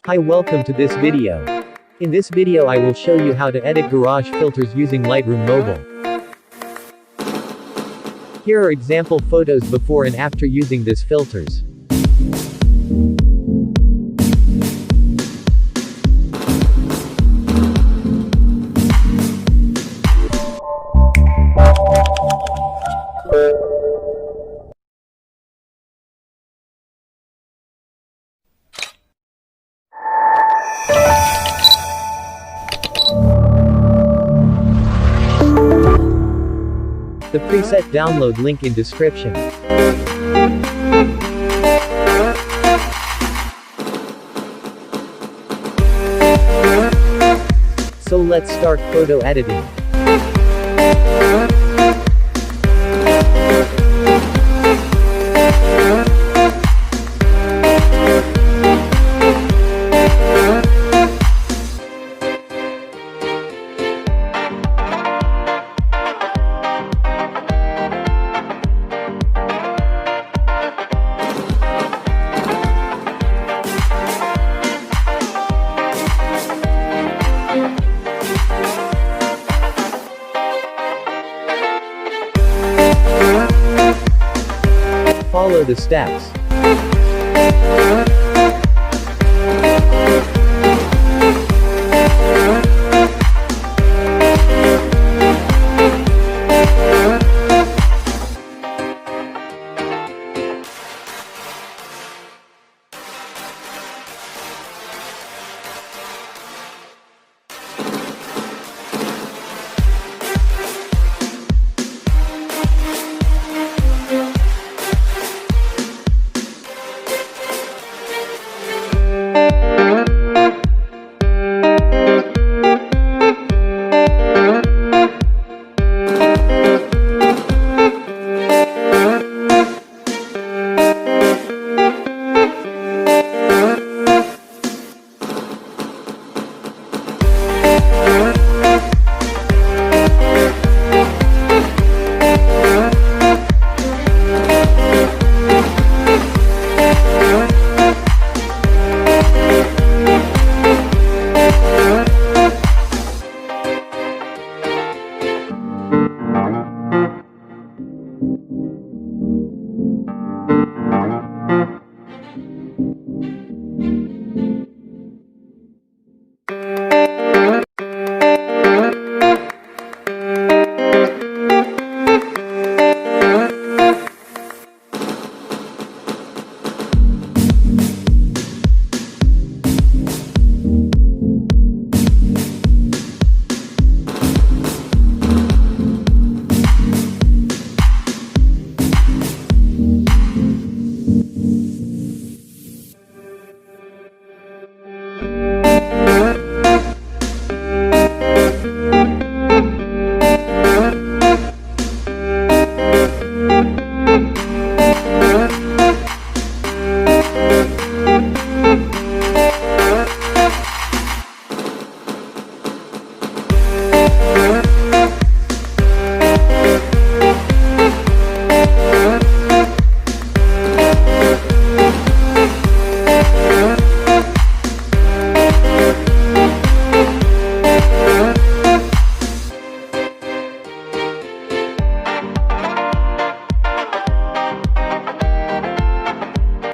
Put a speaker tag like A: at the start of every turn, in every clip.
A: Hi, welcome to this video. In this video I will show you how to edit garage filters using Lightroom Mobile. Here are example photos before and after using these filters. The preset download link in description. So let's start photo editing. Follow the steps.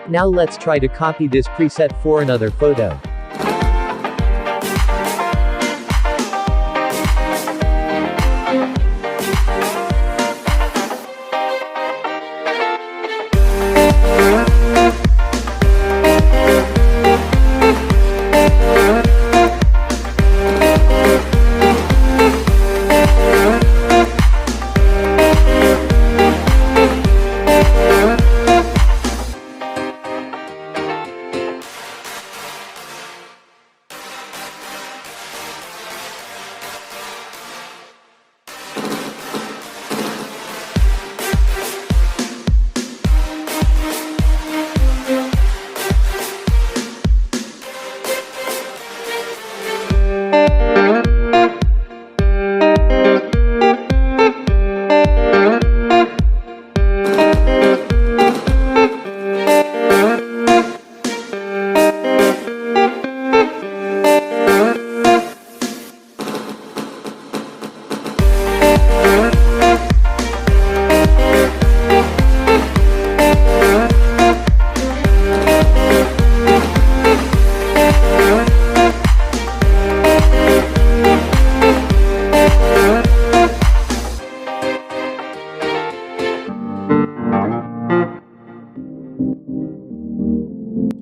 A: Now let's try to copy this preset for another photo.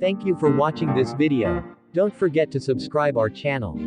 A: Thank you for watching this video. Don't forget to subscribe our channel.